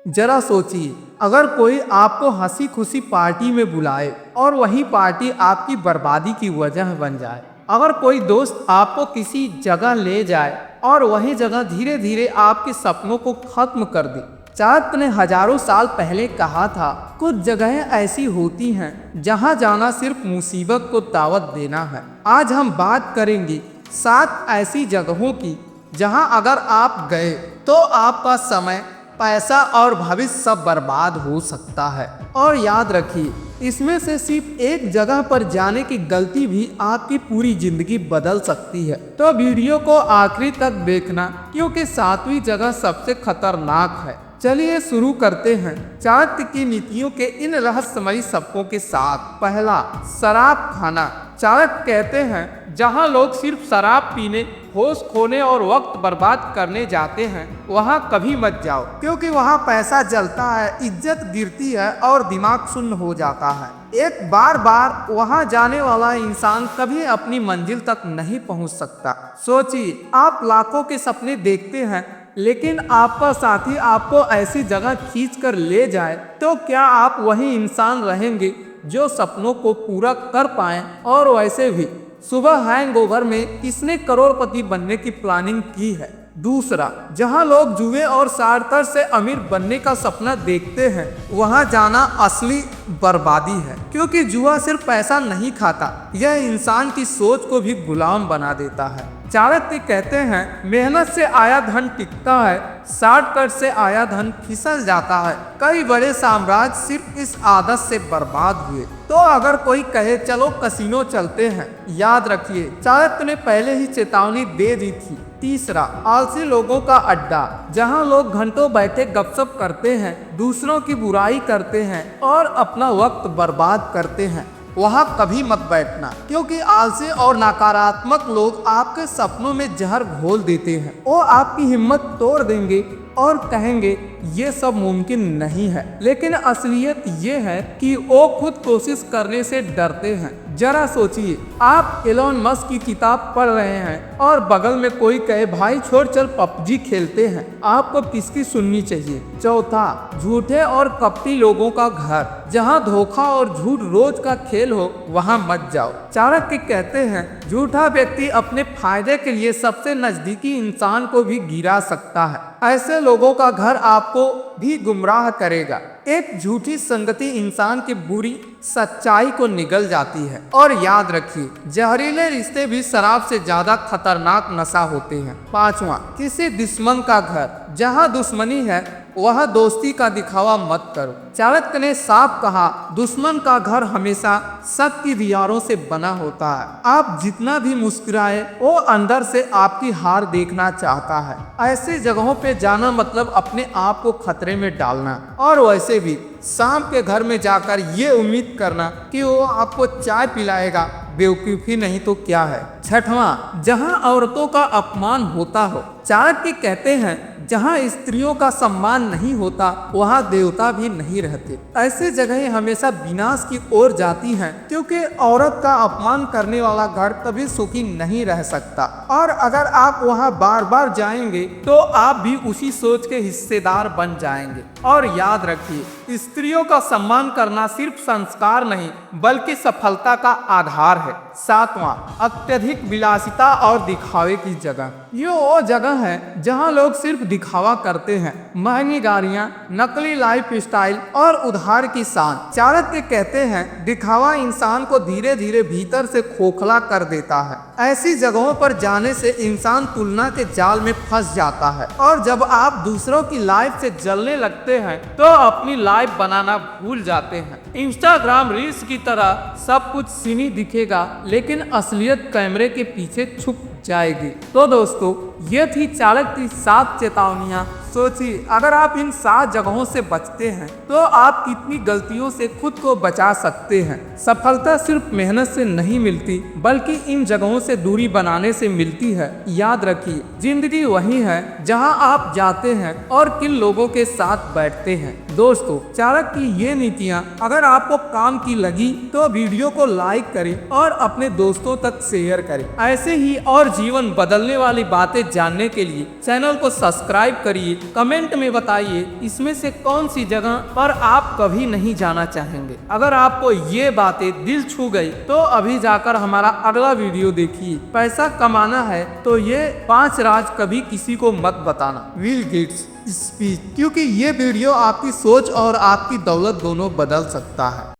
जरा सोचिए, अगर कोई आपको हंसी खुशी पार्टी में बुलाए और वही पार्टी आपकी बर्बादी की वजह बन जाए। अगर कोई दोस्त आपको किसी जगह ले जाए और वही जगह धीरे धीरे आपके सपनों को खत्म कर दे। चाणक्य ने हजारों साल पहले कहा था, कुछ जगहें ऐसी होती हैं जहां जाना सिर्फ मुसीबत को दावत देना है। आज हम बात करेंगे 7 ऐसी जगहों की जहां अगर आप गए तो आपका समय, पैसा और भविष्य सब बर्बाद हो सकता है। और याद रखिए, इसमें से सिर्फ एक जगह पर जाने की गलती भी आपकी पूरी जिंदगी बदल सकती है। तो वीडियो को आखिरी तक देखना, क्योंकि 7वीं जगह सबसे खतरनाक है। चलिए शुरू करते हैं चाणक्य की नीतियों के इन रहस्यमयी सबकों के साथ। पहला, शराब खाना। चाणक्य कहते हैं, जहां लोग सिर्फ शराब पीने, होश खोने और वक्त बर्बाद करने जाते हैं, वहां कभी मत जाओ, क्योंकि वहां पैसा जलता है, इज्जत गिरती है और दिमाग सुन्न हो जाता है। एक बार बार वहां जाने वाला इंसान कभी अपनी मंजिल तक नहीं पहुंच सकता। सोचिए, आप लाखों के सपने देखते हैं, लेकिन आपका साथी आपको ऐसी जगह खींच कर ले जाए, तो क्या आप वही इंसान रहेंगे जो सपनों को पूरा कर पाए? और वैसे भी सुबह हैंगओवर में किसने करोड़पति बनने की प्लानिंग की है? दूसरा, जहां लोग जुए और शार्टर से अमीर बनने का सपना देखते हैं, वहां जाना असली बर्बादी है, क्योंकि जुआ सिर्फ पैसा नहीं खाता, यह इंसान की सोच को भी गुलाम बना देता है। चाणक्य कहते हैं, मेहनत से आया धन टिकता है, शॉर्टकट से आया धन फिसल जाता है। कई बड़े साम्राज्य सिर्फ इस आदत से बर्बाद हुए। तो अगर कोई कहे चलो कसिनो चलते हैं, याद रखिए, चाणक्य ने पहले ही चेतावनी दे दी थी। तीसरा, आलसी लोगों का अड्डा। जहां लोग घंटों बैठे गपशप करते हैं, दूसरों की बुराई करते हैं और अपना वक्त बर्बाद करते हैं, वहां कभी मत बैठना, क्योंकि आलसी और नकारात्मक लोग आपके सपनों में जहर घोल देते हैं। वो आपकी हिम्मत तोड़ देंगे और कहेंगे ये सब मुमकिन नहीं है, लेकिन असलियत ये है कि वो खुद कोशिश करने से डरते हैं। जरा सोचिए, आप एलोन मस्क की किताब पढ़ रहे हैं और बगल में कोई कहे भाई छोड़ चल पबजी खेलते हैं, आपको किसकी सुननी चाहिए? चौथा, झूठे और कपटी लोगों का घर। जहां धोखा और झूठ रोज का खेल हो, वहां मत जाओ। चाणक्य कहते हैं, झूठा व्यक्ति अपने फायदे के लिए सबसे नजदीकी इंसान को भी गिरा सकता है। ऐसे लोगों का घर आपको भी गुमराह करेगा। एक झूठी संगति इंसान की बुरी सच्चाई को निगल जाती है। और याद रखिए, जहरीले रिश्ते भी शराब से ज्यादा खतरनाक नशा होते हैं। पांचवा, किसी दुश्मन का घर। जहां दुश्मनी है, वह दोस्ती का दिखावा मत करो। चाणक्य ने साफ कहा, दुश्मन का घर हमेशा शक की दीवारों से बना होता है। आप जितना भी मुस्कुराए, वो अंदर से आपकी हार देखना चाहता है। ऐसी जगहों पे जाना मतलब अपने आप को खतरे में डालना। और वैसे भी शाम के घर में जाकर ये उम्मीद करना कि वो आपको चाय पिलाएगा, बेवकूफ़ी नहीं तो क्या है। छठवां, जहां औरतों का अपमान होता हो। चाणक्य कहते हैं, जहां स्त्रियों का सम्मान नहीं होता, वहां देवता भी नहीं रहते। ऐसे जगहें हमेशा विनाश की ओर जाती हैं, क्योंकि औरत का अपमान करने वाला घर कभी सुखी नहीं रह सकता। और अगर आप वहां बार बार जाएंगे, तो आप भी उसी सोच के हिस्सेदार बन जाएंगे। और याद रखिए, स्त्रियों का सम्मान करना सिर्फ संस्कार नहीं, बल्कि सफलता का आधार है। सातवां, अत्यधिक विलासिता और दिखावे की जगह। ये वो जगह है जहां लोग सिर्फ दिखावा करते हैं, महंगी गाड़ियां, नकली लाइफ स्टाइल और उधार की शान। चाणक्य कहते हैं, दिखावा इंसान को धीरे धीरे भीतर से खोखला कर देता है। ऐसी जगहों पर जाने से इंसान तुलना के जाल में फंस जाता है, और जब आप दूसरों की लाइफ से जलने लगते हैं, तो अपनी लाइफ बनाना भूल जाते हैं। इंस्टाग्राम रील्स की तरह सब कुछ सीनी दिखेगा, लेकिन असलियत कैमरे के पीछे छुप जाएगी। तो दोस्तों, ये थी चाणक्य की 7 चेतावनियां। सोचिए, अगर आप इन 7 जगहों से बचते हैं, तो आप कितनी गलतियों से खुद को बचा सकते हैं। सफलता सिर्फ मेहनत से नहीं मिलती, बल्कि इन जगहों से दूरी बनाने से मिलती है। याद रखिए, जिंदगी वही है जहां आप जाते हैं और किन लोगों के साथ बैठते हैं। दोस्तों, चाणक्य की ये नीतियां अगर आपको काम की लगी, तो वीडियो को लाइक करें और अपने दोस्तों तक शेयर करें। ऐसे ही और जीवन बदलने वाली बातें जानने के लिए चैनल को सब्सक्राइब करिए कमेंट में बताइए इसमें से कौन सी जगह पर आप कभी नहीं जाना चाहेंगे। अगर आपको ये बातें दिल छू गई तो अभी जाकर हमारा अगला वीडियो देखिए। पैसा कमाना है तो ये 5 राज कभी किसी को मत बताना। बिल गेट्स स्पीच, क्योंकि ये वीडियो आपकी सोच और आपकी दौलत दोनों बदल सकता है।